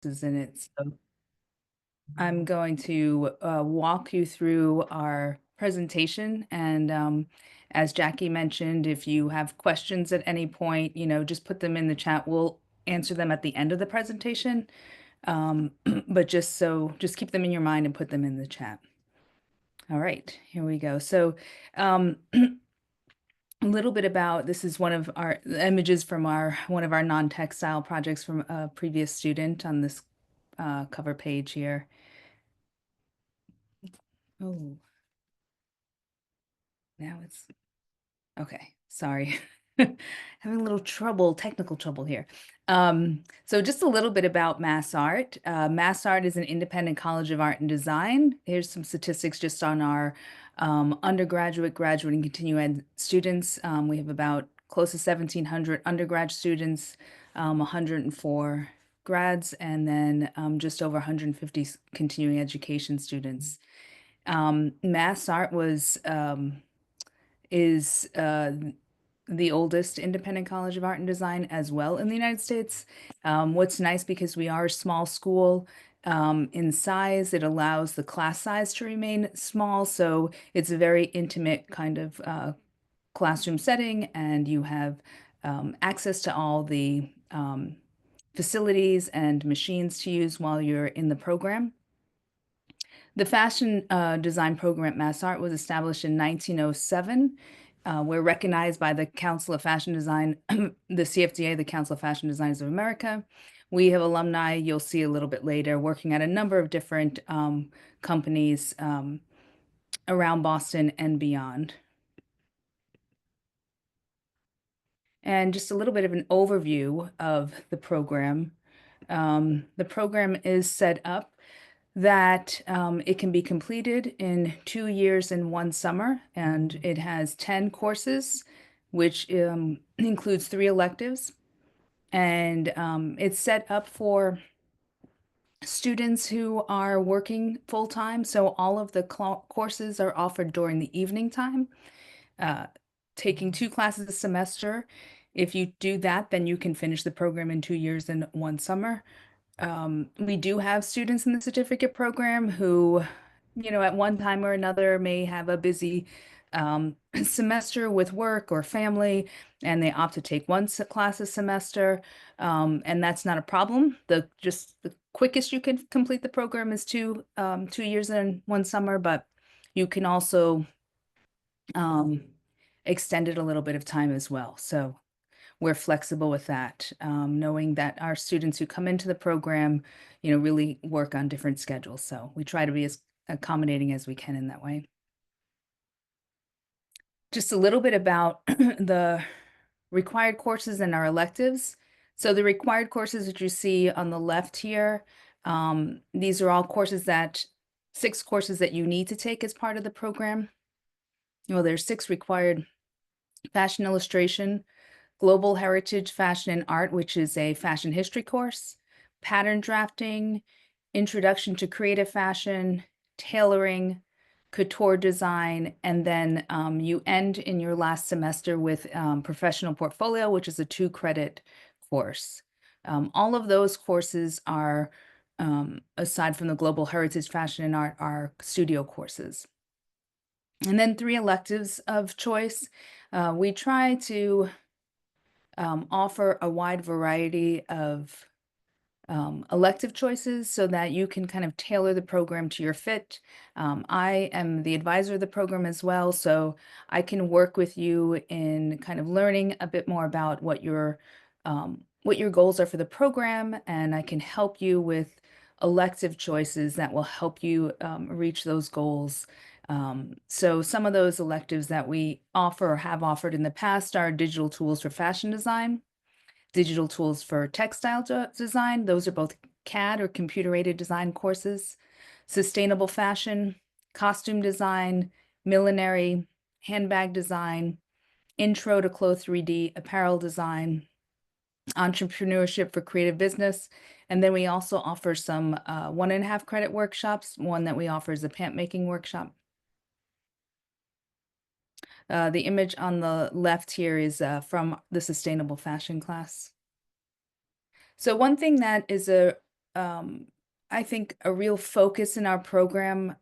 courses in it. So I'm going to walk you through our presentation. And as Jackie mentioned, if you have questions at any point, just put them in the chat. We'll answer them at the end of the presentation. But just keep them in your mind and put them in the chat. All right, here we go. So a little bit about this is one of our images from one of our non-textile projects from a previous student on this cover page here. Oh, now it's okay. Sorry. Having a little technical trouble here. So just a little bit about MassArt. MassArt is an independent college of art and design. Here's some statistics just on our undergraduate, graduate, and continuing ed students. We have about close to 1,700 undergrad students, 104 grads, and then just over 150 continuing education students. MassArt is the oldest independent college of art and design as well in the United States. What's nice because we are a small school in size, it allows the class size to remain small. So it's a very intimate kind of classroom setting, and you have access to all the facilities and machines to use while you're in the program. The fashion design program at MassArt was established in 1907. We're recognized by the Council of Fashion Design, the CFDA, the Council of Fashion Designers of America. We have alumni, you'll see a little bit later, working at a number of different companies around Boston and beyond. And just a little bit of an overview of the program. The program is set up that it can be completed in 2 years and 1 summer, and it has 10 courses, which includes 3 electives. And it's set up for students who are working full-time, so all of the courses are offered during the evening time, taking 2 classes a semester. If you do that, then you can finish the program in 2 years and 1 summer. We do have students in the certificate program who, at one time or another may have a busy semester with work or family, and they opt to take one class a semester, and that's not a problem. The quickest you can complete the program is 2 years and 1 summer, but you can also extend it a little bit of time as well. So we're flexible with that, knowing that our students who come into the program, really work on different schedules. So we try to be as accommodating as we can in that way. Just a little bit about the required courses and our electives. So the required courses that you see on the left here, these are all courses 6 courses that you need to take as part of the program. Well, there's 6 required: fashion illustration, Global Heritage Fashion and Art, which is a fashion history course, pattern drafting, Introduction to Creative Fashion, tailoring, couture design, and then you end in your last semester with professional portfolio, which is a 2-credit course. All of those courses are, aside from the Global Heritage Fashion and Art, are studio courses. And then 3 electives of choice. We try to offer a wide variety of elective choices so that you can kind of tailor the program to your fit. I am the advisor of the program as well, so I can work with you in kind of learning a bit more about what your goals are for the program, and I can help you with elective choices that will help you reach those goals. So some of those electives that we offer or have offered in the past are digital tools for fashion design, digital tools for textile design. Those are both CAD or computer-aided design courses, sustainable fashion, costume design, millinery, handbag design, intro to cloth 3D apparel design, entrepreneurship for creative business. And then we also offer some 1.5 credit workshops. One that we offer is a pant making workshop. The image on the left here is from the sustainable fashion class. So one thing that is a I think a real focus in our program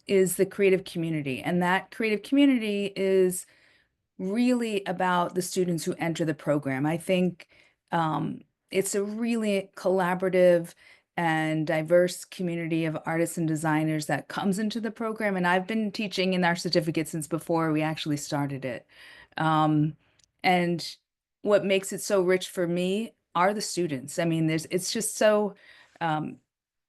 is the creative community, and that creative community is really about the students who enter the program. I think um, it's a really collaborative and diverse community of artists and designers that comes into the program. And I've been teaching in our certificate since before we actually started it. Um, and what makes it so rich for me are the students. I mean, it's just um,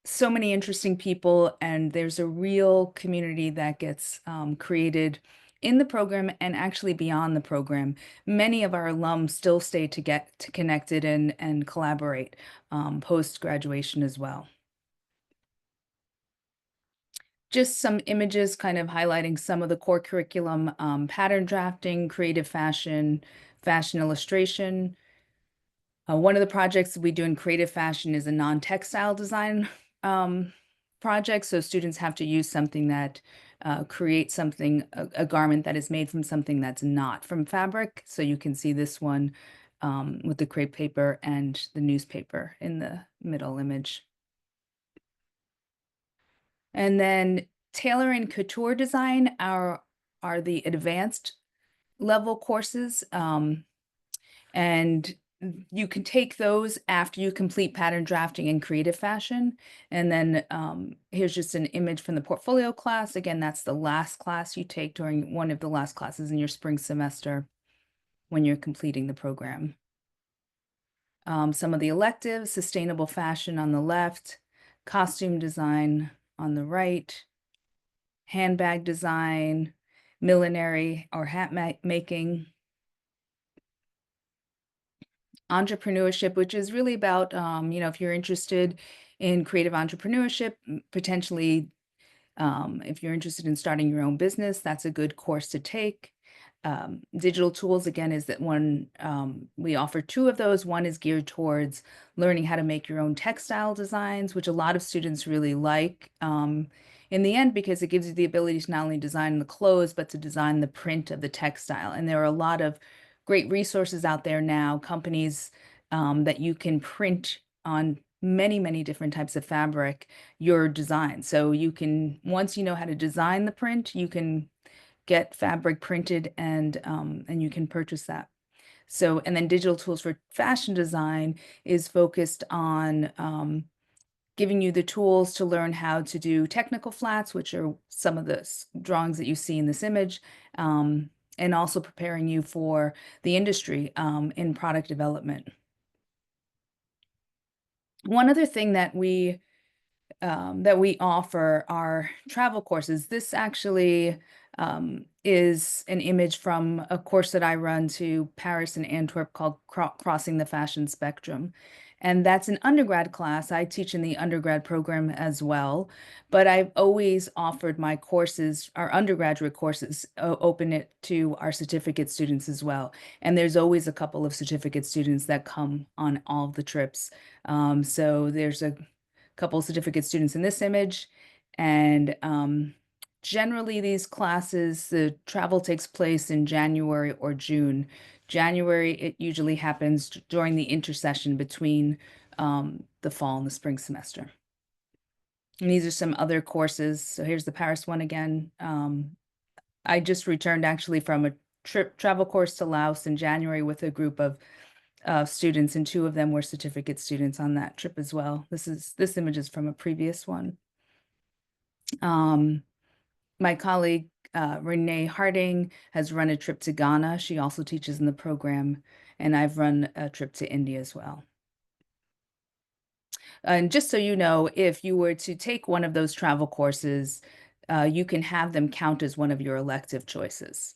so many interesting people, and there's a real community that gets created in the program and actually beyond the program. Many of our alums still stay to get to connected and collaborate post graduation as well. Just some images kind of highlighting some of the core curriculum: pattern drafting, creative fashion, fashion illustration. One of the projects we do in creative fashion is a non-textile design um, project. So students have to use something that creates something, a garment that is made from something that's not from fabric. So you can see this one with the crepe paper and the newspaper in the middle image. And then tailor and couture design are the advanced level courses. And you can take those after you complete pattern drafting in creative fashion. And then here's just an image from the portfolio class. Again, that's the last class you take during one of the last classes in your spring semester when you're completing the program. Some of the electives: sustainable fashion on the left, costume design on the right, handbag design, millinery or hat making, entrepreneurship, which is really about, if you're interested in creative entrepreneurship, potentially, if you're interested in starting your own business, that's a good course to take. Digital tools, again, is that one, we offer two of those. One is geared towards learning how to make your own textile designs, which a lot of students really like in the end, because it gives you the ability to not only design the clothes, but to design the print of the textile. And there are a lot of great resources out there now, companies that you can print on many, many different types of fabric your design. So you can, once you know how to design the print, you can get fabric printed and you can purchase that. So, and then digital tools for fashion design is focused on giving you the tools to learn how to do technical flats, which are some of the drawings that you see in this image, and also preparing you for the industry in product development. One other thing that we offer are travel courses. This actually is an image from a course that I run to Paris and Antwerp called Crossing the Fashion Spectrum. And that's an undergrad class. I teach in the undergrad program as well, but I've always offered my courses, our undergraduate courses, open it to our certificate students as well. And there's always a couple of certificate students that come on all of the trips. So there's a couple certificate students in this image. And generally, these classes, the travel takes place in January or June. January, it usually happens during the intersession between the fall and the spring semester. And these are some other courses. So here's the Paris one again. I just returned actually from a travel course to Laos in January with a group of students, and two of them were certificate students on that trip as well. This image is from a previous one. My colleague Renee Harding has run a trip to Ghana. She also teaches in the program, and I've run a trip to India as well. And just so you know, if you were to take one of those travel courses, you can have them count as one of your elective choices.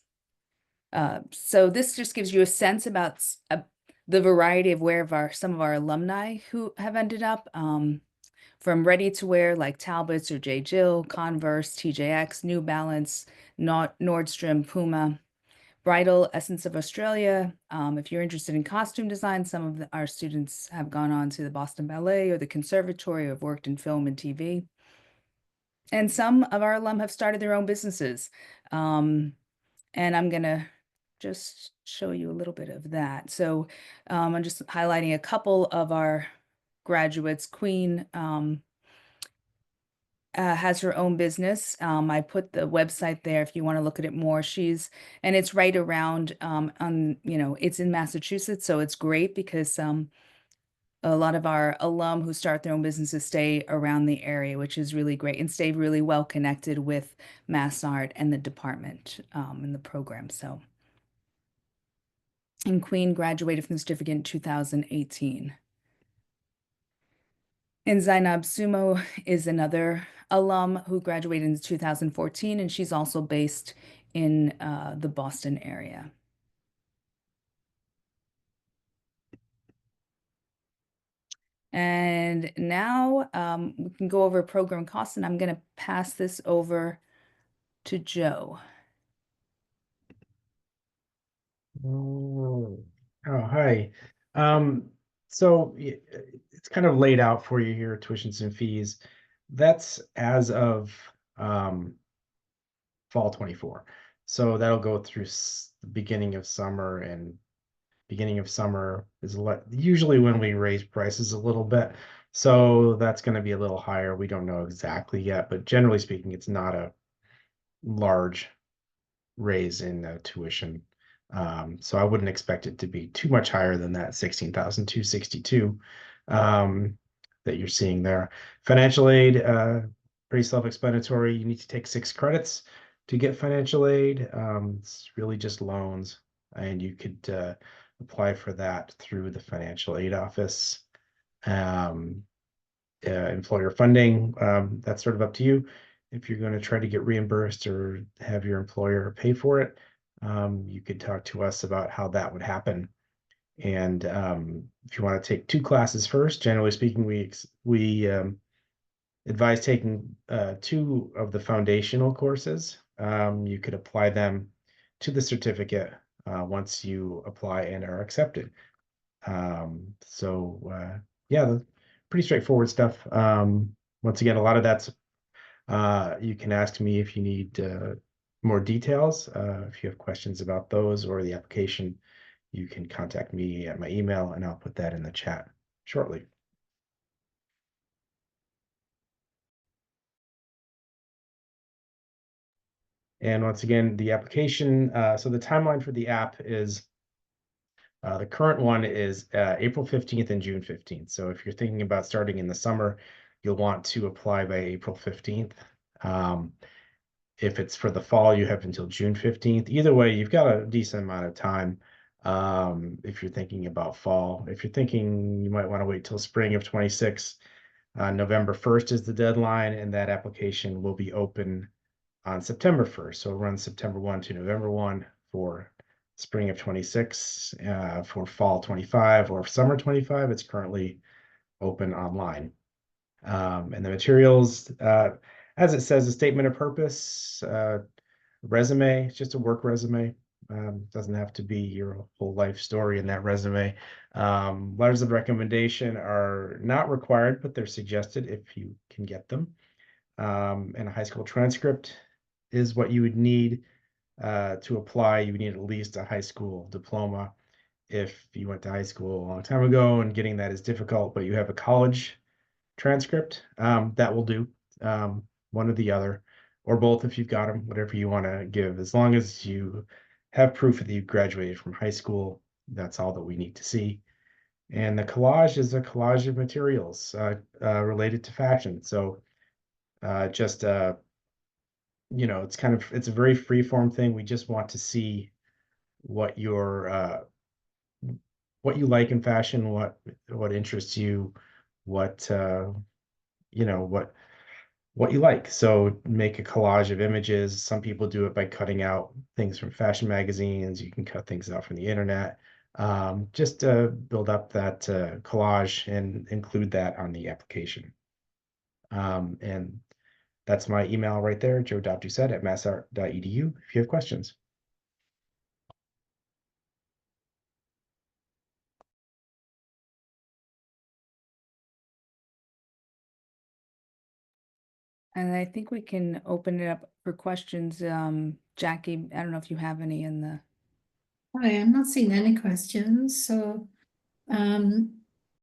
So this just gives you a sense about the variety of where some of our alumni who have ended up, from ready to wear like Talbots or J. Jill, Converse, TJX, New Balance, Nordstrom, Puma, bridal, Essence of Australia. If you're interested in costume design, some of our students have gone on to the Boston Ballet or the Conservatory, or have worked in film and TV. And some of our alum have started their own businesses. And I'm going to just show you a little bit of that. So I'm just highlighting a couple of our graduates. Queen has her own business. I put the website there if you want to look at it more. And it's right around, it's in Massachusetts, so it's great because a lot of our alum who start their own businesses stay around the area, which is really great, and stay really well connected with MassArt and the department and the program. So, and Queen graduated from the certificate in 2018. And Zainab Sumo is another alum who graduated in 2014, and she's also based in the Boston area. And now we can go over program costs, and I'm going to pass this over to Joe. Oh, hi. So it's kind of laid out for you here, tuitions and fees. That's as of fall 24. So that'll go through the beginning of summer, and beginning of summer is usually when we raise prices a little bit. So that's going to be a little higher. We don't know exactly yet, but generally speaking, it's not a large raise in tuition. So I wouldn't expect it to be too much higher than that 16,262 that you're seeing there. Financial aid, pretty self-explanatory. You need to take 6 credits to get financial aid. It's really just loans, and you could apply for that through the financial aid office. Employer funding, that's sort of up to you. If you're going to try to get reimbursed or have your employer pay for it, you could talk to us about how that would happen. And if you want to take 2 classes first, generally speaking, we advise taking 2 of the foundational courses. You could apply them to the certificate once you apply and are accepted. Yeah, pretty straightforward stuff. Once again, a lot of that's you can ask me if you need more details. If you have questions about those or the application, you can contact me at my email, and I'll put that in the chat shortly. And once again, the application, so the timeline for the app is the current one is April 15th and June 15th. So if you're thinking about starting in the summer, you'll want to apply by April 15th. If it's for the fall, you have until June 15th. Either way, you've got a decent amount of time if you're thinking about fall. If you're thinking you might want to wait till spring of 26, November 1st is the deadline, and that application will be open on September 1st. So it'll run September 1 to November 1 for spring of 26, for fall 25 or summer 25. It's currently open online. And the materials, as it says, a statement of purpose, resume, it's just a work resume. Doesn't have to be your whole life story in that resume. Letters of recommendation are not required, but they're suggested if you can get them. And a high school transcript is what you would need to apply. You would need at least a high school diploma. If you went to high school a long time ago and getting that is difficult, but you have a college transcript, that will do. One or the other, or both if you've got them, whatever you want to give. As long as you have proof that you graduated from high school, that's all that we need to see. And the collage is a collage of materials related to fashion. So just it's a very free form thing. We just want to see what what you like in fashion, what interests you, what what you like. So make a collage of images. Some people do it by cutting out things from fashion magazines. You can cut things out from the internet. Just to build up that collage and include that on the application. And that's my email right there, joe.doucette@massart.edu if you have questions. And I think we can open it up for questions. Jackie, I don't know if you have any in the. Hi, I'm not seeing any questions. So